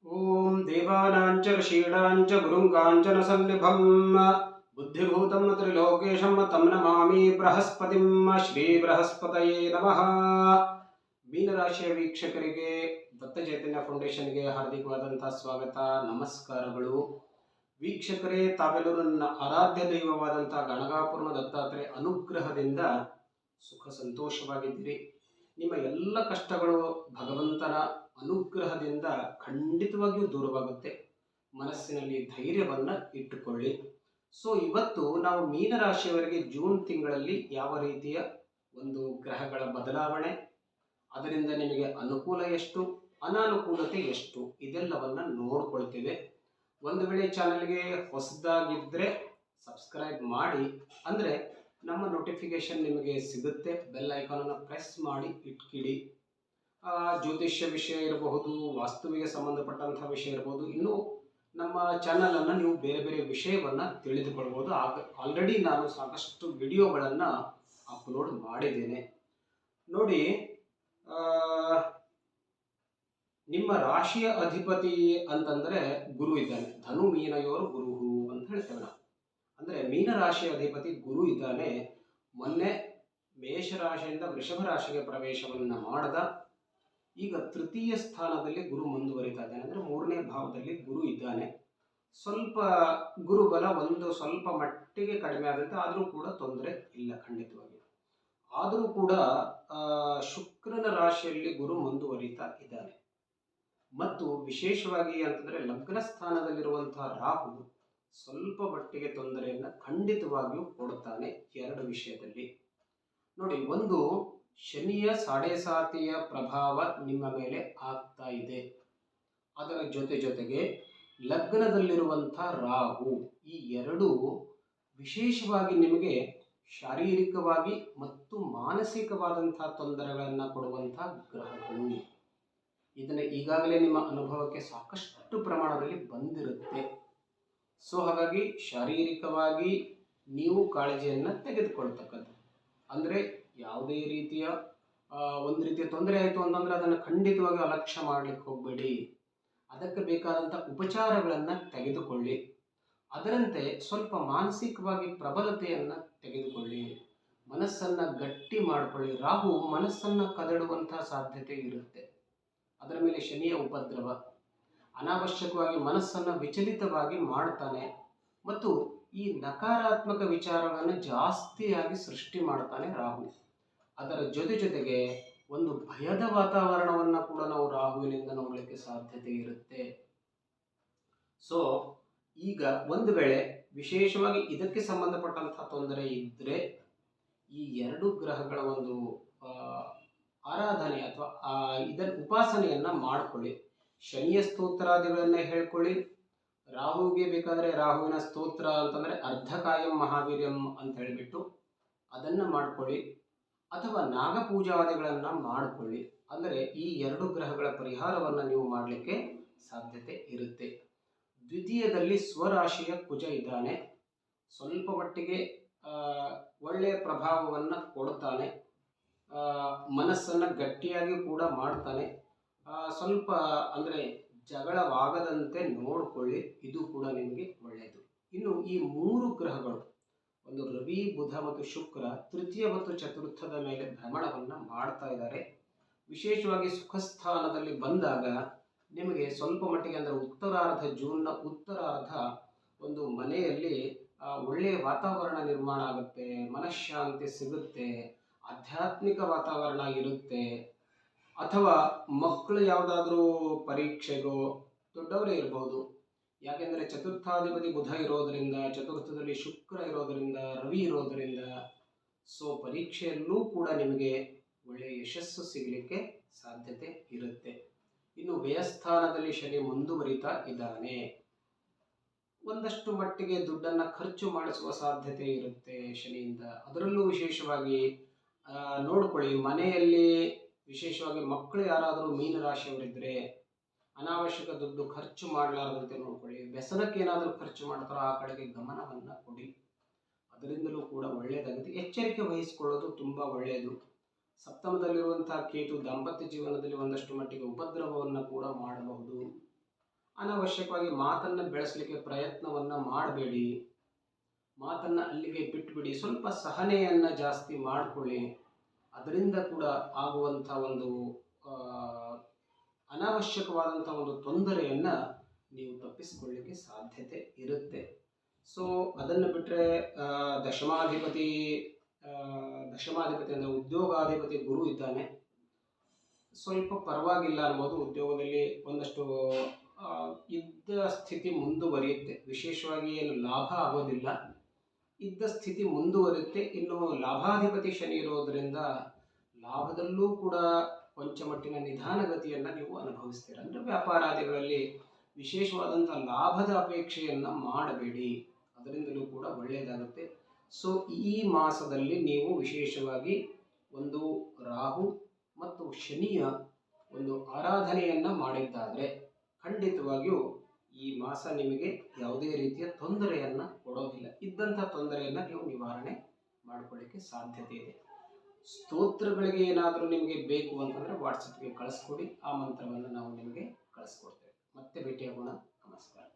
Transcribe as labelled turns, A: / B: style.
A: ಓಂ ದೇವಾನಾಂಚ ಋಷೀಣಾಂಚ ಗುರುಂ ಕಾಂಚನಸನ್ನಿಭಂ ಬುದ್ಧಿಭೂತಂ ತ್ರಿಲೋಕೇಶಂ ತಂ ನಮಾಮಿ ಬೃಹಸ್ಪತಿಂ. ಶ್ರೀ ಬೃಹಸ್ಪತಯೇ ನಮಃ. ಮೀನರಾಶಿಯ ವೀಕ್ಷಕರಿಗೆ ದತ್ತ ಚೈತನ್ಯ ಫೌಂಡೇಶನ್ಗೆ ಹಾರ್ದಿಕವಾದಂತಹ ಸ್ವಾಗತ, ನಮಸ್ಕಾರಗಳು. ವೀಕ್ಷಕರೇ, ತಾವೆಲ್ಲರೂ ನನ್ನ ಆರಾಧ್ಯ ದೈವವಾದಂತಹ ಗಣಗಾಪುರ ದತ್ತಾತ್ರೇಯ ಅನುಗ್ರಹದಿಂದ ಸುಖ ಸಂತೋಷವಾಗಿದ್ದೀರಿ. ನಿಮ್ಮ ಎಲ್ಲ ಕಷ್ಟಗಳು ಭಗವಂತನ ಅನುಗ್ರಹದಿಂದ ಖಂಡಿತವಾಗಿಯೂ ದೂರವಾಗುತ್ತೆ. ಮನಸ್ಸಿನಲ್ಲಿ ಧೈರ್ಯವನ್ನು ಇಟ್ಟುಕೊಳ್ಳಿ. ಸೊ ಇವತ್ತು ನಾವು ಮೀನರಾಶಿಯವರಿಗೆ ಜೂನ್ ತಿಂಗಳಲ್ಲಿ ಯಾವ ರೀತಿಯ ಒಂದು ಗ್ರಹಗಳ ಬದಲಾವಣೆ, ಅದರಿಂದ ನಿಮಗೆ ಅನುಕೂಲ ಎಷ್ಟು, ಅನಾನುಕೂಲತೆ ಎಷ್ಟು, ಇದೆಲ್ಲವನ್ನು ನೋಡ್ಕೊಳ್ತೇವೆ. ಒಂದು ವೇಳೆ ಚಾನಲ್ಗೆ ಹೊಸದಾಗಿದ್ದರೆ ಸಬ್ಸ್ಕ್ರೈಬ್ ಮಾಡಿ, ಅಂದರೆ ನಮ್ಮ ನೋಟಿಫಿಕೇಶನ್ ನಿಮಗೆ ಸಿಗುತ್ತೆ. ಬೆಲ್ ಐಕಾನನ್ನು ಪ್ರೆಸ್ ಮಾಡಿ ಇಟ್ಕಿಡಿ. ಜ್ಯೋತಿಷ್ಯ ವಿಷಯ ಇರಬಹುದು, ವಾಸ್ತುವಿಗೆ ಸಂಬಂಧಪಟ್ಟಂತಹ ವಿಷಯ ಇರಬಹುದು, ಇನ್ನು ನಮ್ಮ ಚಾನಲನ್ನು ನೀವು ಬೇರೆ ಬೇರೆ ವಿಷಯವನ್ನು ತಿಳಿದುಕೊಳ್ಬೋದು. ಆಲ್ರೆಡಿ ನಾನು ಸಾಕಷ್ಟು ವಿಡಿಯೋಗಳನ್ನು ಅಪ್ಲೋಡ್ ಮಾಡಿದ್ದೇನೆ. ನೋಡಿ, ನಿಮ್ಮ ರಾಶಿಯ ಅಧಿಪತಿ ಅಂತಂದರೆ ಗುರು ಇದ್ದಾನೆ. ಧನು ಮೀನಯೋರು ಗುರು ಅಂತ ಹೇಳ್ತೇವೆ ನಾವು. ಅಂದರೆ ಮೀನರಾಶಿಯ ಅಧಿಪತಿ ಗುರು ಇದ್ದಾನೆ. ಮೊನ್ನೆ ಮೇಷರಾಶಿಯಿಂದ ವೃಷಭ ರಾಶಿಗೆ ಪ್ರವೇಶವನ್ನು ಮಾಡಿದ. ಈಗ ತೃತೀಯ ಸ್ಥಾನದಲ್ಲಿ ಗುರು ಮುಂದುವರಿತಾ ಇದ್ದಾನೆ, ಅಂದರೆ 3ನೇ ಭಾವದಲ್ಲಿ ಗುರು ಇದ್ದಾನೆ. ಸ್ವಲ್ಪ ಗುರುಬಲ ಸ್ವಲ್ಪ ಮಟ್ಟಿಗೆ ಕಡಿಮೆ ಆದಂತೆ, ಆದರೂ ಕೂಡ ತೊಂದರೆ ಇಲ್ಲ ಖಂಡಿತವಾಗಿ. ಆದರೂ ಕೂಡ ಶುಕ್ರನ ರಾಶಿಯಲ್ಲಿ ಗುರು ಮುಂದುವರಿತಾ ಇದ್ದಾನೆ. ಮತ್ತು ವಿಶೇಷವಾಗಿ ಅಂತಂದರೆ ಲಗ್ನ ಸ್ಥಾನದಲ್ಲಿರುವಂತಹ ರಾಹು ಸ್ವಲ್ಪ ಮಟ್ಟಿಗೆ ತೊಂದರೆಯನ್ನು ಖಂಡಿತವಾಗಿಯೂ ಕೊಡುತ್ತಾನೆ. 2 ವಿಷಯದಲ್ಲಿ ನೋಡಿ, ಒಂದು ಶನಿಯ ಸಾಡೆಸಾತಿಯ ಪ್ರಭಾವ ನಿಮ್ಮ ಮೇಲೆ ಆಗ್ತಾ ಇದೆ. ಅದರ ಜೊತೆಗೆ ಲಗ್ನದಲ್ಲಿರುವಂಥ ರಾಹು, ಈ 2 ವಿಶೇಷವಾಗಿ ನಿಮಗೆ ಶಾರೀರಿಕವಾಗಿ ಮತ್ತು ಮಾನಸಿಕವಾದಂತಹ ತೊಂದರೆಗಳನ್ನು ಕೊಡುವಂಥ ಗ್ರಹಗಳು. ಇದನ್ನು ಈಗಾಗಲೇ ನಿಮ್ಮ ಅನುಭವಕ್ಕೆ ಸಾಕಷ್ಟು ಪ್ರಮಾಣದಲ್ಲಿ ಬಂದಿರುತ್ತೆ. ಸೊ ಹಾಗಾಗಿ ಶಾರೀರಿಕವಾಗಿ ನೀವು ಕಾಳಜಿಯನ್ನು ತೆಗೆದುಕೊಳ್ತಕ್ಕದ್ದು, ಅಂದರೆ ಯಾವುದೇ ರೀತಿಯ ಒಂದು ರೀತಿಯ ತೊಂದರೆ ಆಯಿತು ಅಂತಂದರೆ ಅದನ್ನು ಖಂಡಿತವಾಗಿ ಅಲಕ್ಷ್ಯ ಮಾಡಲಿಕ್ಕೆ ಹೋಗಬೇಡಿ. ಅದಕ್ಕೆ ಬೇಕಾದಂಥ ಉಪಚಾರಗಳನ್ನು ತೆಗೆದುಕೊಳ್ಳಿ. ಅದರಂತೆ ಸ್ವಲ್ಪ ಮಾನಸಿಕವಾಗಿ ಪ್ರಬಲತೆಯನ್ನು ತೆಗೆದುಕೊಳ್ಳಿ. ಮನಸ್ಸನ್ನು ಗಟ್ಟಿ ಮಾಡಿಕೊಳ್ಳಿ. ರಾಹು ಮನಸ್ಸನ್ನು ಕದಡುವಂಥ ಸಾಧ್ಯತೆ ಇರುತ್ತೆ. ಅದರ ಮೇಲೆ ಶನಿಯ ಉಪದ್ರವ ಅನಾವಶ್ಯಕವಾಗಿ ಮನಸ್ಸನ್ನು ವಿಚಲಿತವಾಗಿ ಮಾಡ್ತಾನೆ ಮತ್ತು ಈ ನಕಾರಾತ್ಮಕ ವಿಚಾರಗಳನ್ನು ಜಾಸ್ತಿಯಾಗಿ ಸೃಷ್ಟಿ ಮಾಡ್ತಾನೆ ರಾಹು. ಅದರ ಜೊತೆಗೆ ಒಂದು ಭಯದ ವಾತಾವರಣವನ್ನು ಕೂಡ ನಾವು ರಾಹುವಿನಿಂದ ನೋಡಲಿಕ್ಕೆ ಸಾಧ್ಯತೆ ಇರುತ್ತೆ. ಸೊ ಈಗ ಒಂದು ವೇಳೆ ವಿಶೇಷವಾಗಿ ಇದಕ್ಕೆ ಸಂಬಂಧಪಟ್ಟಂತಹ ತೊಂದರೆ ಇದ್ದರೆ ಈ 2 ಗ್ರಹಗಳ ಒಂದು ಆರಾಧನೆ ಅಥವಾ ಇದರ ಉಪಾಸನೆಯನ್ನು ಮಾಡಿಕೊಳ್ಳಿ. ಶನಿಯ ಸ್ತೋತ್ರಾದಿಗಳನ್ನು ಹೇಳ್ಕೊಳ್ಳಿ. ರಾಹುವಿಗೆ ಬೇಕಾದರೆ ರಾಹುವಿನ ಸ್ತೋತ್ರ ಅಂತಂದರೆ ಅರ್ಧಕಾಯಂ ಮಹಾವೀರ್ಯಂ ಅಂತ ಹೇಳಿಬಿಟ್ಟು ಅದನ್ನು ಮಾಡ್ಕೊಳ್ಳಿ, ಅಥವಾ ನಾಗಪೂಜಾದಿಗಳನ್ನು ಮಾಡಿಕೊಳ್ಳಿ. ಅಂದರೆ ಈ 2 ಗ್ರಹಗಳ ಪರಿಹಾರವನ್ನು ನೀವು ಮಾಡಲಿಕ್ಕೆ ಸಾಧ್ಯತೆ ಇರುತ್ತೆ. ದ್ವಿತೀಯದಲ್ಲಿ ಸ್ವರಾಶಿಯ ಕುಜ ಇದ್ದಾನೆ. ಸ್ವಲ್ಪ ಮಟ್ಟಿಗೆ ಒಳ್ಳೆಯ ಪ್ರಭಾವವನ್ನು ಕೊಡ್ತಾನೆ. ಮನಸ್ಸನ್ನು ಗಟ್ಟಿಯಾಗಿ ಕೂಡ ಮಾಡ್ತಾನೆ. ಸ್ವಲ್ಪ ಅಂದರೆ ಜಗಳವಾಗದಂತೆ ನೋಡಿಕೊಳ್ಳಿ, ಇದು ಕೂಡ ನಿಮಗೆ ಒಳ್ಳೆಯದು. ಇನ್ನು ಈ 3 ಗ್ರಹಗಳು, ಒಂದು ರವಿ, ಬುಧ ಮತ್ತು ಶುಕ್ರ ತೃತೀಯ ಮತ್ತು ಚತುರ್ಥದ ಮೇಲೆ ಭ್ರಮಣವನ್ನು ಮಾಡ್ತಾ ಇದ್ದಾರೆ. ವಿಶೇಷವಾಗಿ ಸುಖಸ್ಥಾನದಲ್ಲಿ ಬಂದಾಗ ನಿಮಗೆ ಸ್ವಲ್ಪ ಮಟ್ಟಿಗೆ, ಅಂದರೆ ಉತ್ತರಾರ್ಧ, ಜೂನ್ನ ಉತ್ತರಾರ್ಧ ಒಂದು ಮನೆಯಲ್ಲಿ ಒಳ್ಳೆಯ ವಾತಾವರಣ ನಿರ್ಮಾಣ ಆಗುತ್ತೆ, ಮನಃಶಾಂತಿ ಸಿಗುತ್ತೆ, ಆಧ್ಯಾತ್ಮಿಕ ವಾತಾವರಣ ಇರುತ್ತೆ. ಅಥವಾ ಮಕ್ಕಳು ಯಾವುದಾದ್ರೂ ಪರೀಕ್ಷೆಗೋ, ದೊಡ್ಡವರೇ ಇರಬಹುದು, ಯಾಕೆಂದರೆ ಚತುರ್ಥಾಧಿಪತಿ ಬುಧ ಇರೋದರಿಂದ, ಚತುರ್ಥದಲ್ಲಿ ಶುಕ್ರ ಇರೋದರಿಂದ, ರವಿ ಇರೋದರಿಂದ, ಸೊ ಪರೀಕ್ಷೆಯಲ್ಲೂ ಕೂಡ ನಿಮಗೆ ಒಳ್ಳೆಯ ಯಶಸ್ಸು ಸಿಗಲಿಕ್ಕೆ ಸಾಧ್ಯತೆ ಇರುತ್ತೆ. ಇನ್ನು ವ್ಯಯಸ್ಥಾನದಲ್ಲಿ ಶನಿ ಮುಂದುವರಿತಾ ಇದ್ದಾನೆ. ಒಂದಷ್ಟು ಮಟ್ಟಿಗೆ ದುಡ್ಡನ್ನು ಖರ್ಚು ಮಾಡಿಸುವ ಸಾಧ್ಯತೆ ಇರುತ್ತೆ ಶನಿಯಿಂದ. ಅದರಲ್ಲೂ ವಿಶೇಷವಾಗಿ ನೋಡ್ಕೊಳ್ಳಿ, ಮನೆಯಲ್ಲಿ ವಿಶೇಷವಾಗಿ ಮಕ್ಕಳು ಯಾರಾದರೂ ಮೀನರಾಶಿಯವರಿದ್ದರೆ ಅನಾವಶ್ಯಕ ದುಡ್ಡು ಖರ್ಚು ಮಾಡಲಾರದಂತೆ ನೋಡ್ಕೊಳ್ಳಿ. ವ್ಯಸನಕ್ಕೆ ಏನಾದರೂ ಖರ್ಚು ಮಾಡ್ತಾರೋ ಆ ಕಡೆಗೆ ಗಮನವನ್ನು ಕೊಡಿ. ಅದರಿಂದಲೂ ಕೂಡ ಒಳ್ಳೆಯದಾಗುತ್ತೆ. ಎಚ್ಚರಿಕೆ ವಹಿಸಿಕೊಳ್ಳೋದು ತುಂಬ ಒಳ್ಳೆಯದು. ಸಪ್ತಮದಲ್ಲಿರುವಂತಹ ಕೇತು ದಾಂಪತ್ಯ ಜೀವನದಲ್ಲಿ ಒಂದಷ್ಟು ಮಟ್ಟಿಗೆ ಉಪದ್ರವವನ್ನು ಕೂಡ ಮಾಡಬಹುದು. ಅನಾವಶ್ಯಕವಾಗಿ ಮಾತನ್ನು ಬೆಳೆಸಲಿಕ್ಕೆ ಪ್ರಯತ್ನವನ್ನು ಮಾಡಬೇಡಿ. ಮಾತನ್ನು ಅಲ್ಲಿಗೆ ಬಿಟ್ಟುಬಿಡಿ. ಸ್ವಲ್ಪ ಸಹನೆಯನ್ನು ಜಾಸ್ತಿ ಮಾಡಿಕೊಳ್ಳಿ. ಅದರಿಂದ ಕೂಡ ಆಗುವಂಥ ಒಂದು ಅನಾವಶ್ಯಕವಾದಂಥ ಒಂದು ತೊಂದರೆಯನ್ನು ನೀವು ತಪ್ಪಿಸಿಕೊಳ್ಳಲಿಕ್ಕೆ ಸಾಧ್ಯತೆ ಇರುತ್ತೆ. ಸೊ ಅದನ್ನು ಬಿಟ್ಟರೆ ದಶಮಾಧಿಪತಿ ಅಂದರೆ ಉದ್ಯೋಗಾಧಿಪತಿ ಗುರು ಇದ್ದಾನೆ. ಸ್ವಲ್ಪ ಪರವಾಗಿಲ್ಲ ಅನ್ಬೋದು. ಉದ್ಯೋಗದಲ್ಲಿ ಒಂದಷ್ಟು ಇದ್ದ ಸ್ಥಿತಿ ಮುಂದುವರಿಯುತ್ತೆ. ವಿಶೇಷವಾಗಿ ಏನು ಲಾಭ ಆಗೋದಿಲ್ಲ, ಇದ್ದ ಸ್ಥಿತಿ ಮುಂದುವರಿಯುತ್ತೆ. ಇನ್ನು ಲಾಭಾಧಿಪತಿ ಶನಿ ಇರೋದರಿಂದ ಲಾಭದಲ್ಲೂ ಕೂಡ ಕೊಂಚ ಮಟ್ಟಿನ ನಿಧಾನಗತಿಯನ್ನು ನೀವು ಅನುಭವಿಸ್ತೀರ. ಅಂದರೆ ವ್ಯಾಪಾರಾದಿಗಳಲ್ಲಿ ವಿಶೇಷವಾದಂಥ ಲಾಭದ ಅಪೇಕ್ಷೆಯನ್ನು ಮಾಡಬೇಡಿ, ಅದರಿಂದಲೂ ಕೂಡ ಒಳ್ಳೆಯದಾಗುತ್ತೆ. ಸೊ ಈ ಮಾಸದಲ್ಲಿ ನೀವು ವಿಶೇಷವಾಗಿ ಒಂದು ರಾಹು ಮತ್ತು ಶನಿಯ ಒಂದು ಆರಾಧನೆಯನ್ನು ಮಾಡಿದ್ದಾದರೆ ಖಂಡಿತವಾಗಿಯೂ ಈ ಮಾಸ ನಿಮಗೆ ಯಾವುದೇ ರೀತಿಯ ತೊಂದರೆಯನ್ನು ಕೊಡೋದಿಲ್ಲ. ಇದ್ದಂಥ ತೊಂದರೆಯನ್ನು ನೀವು ನಿವಾರಣೆ ಮಾಡಿಕೊಳ್ಳಿಕ್ಕೆ ಸಾಧ್ಯತೆ ಇದೆ. ಸ್ತೋತ್ರಗಳಿಗೆ ಏನಾದರೂ ನಿಮಗೆ ಬೇಕು ಅಂತಂದರೆ ವಾಟ್ಸಪ್ಗೆ ಕಳಿಸ್ಕೊಡಿ, ಆ ಮಂತ್ರವನ್ನು ನಾವು ನಿಮಗೆ ಕಳಿಸ್ಕೊಡ್ತೇವೆ. ಮತ್ತೆ ಭೇಟಿಯಾಗೋಣ. ನಮಸ್ಕಾರ.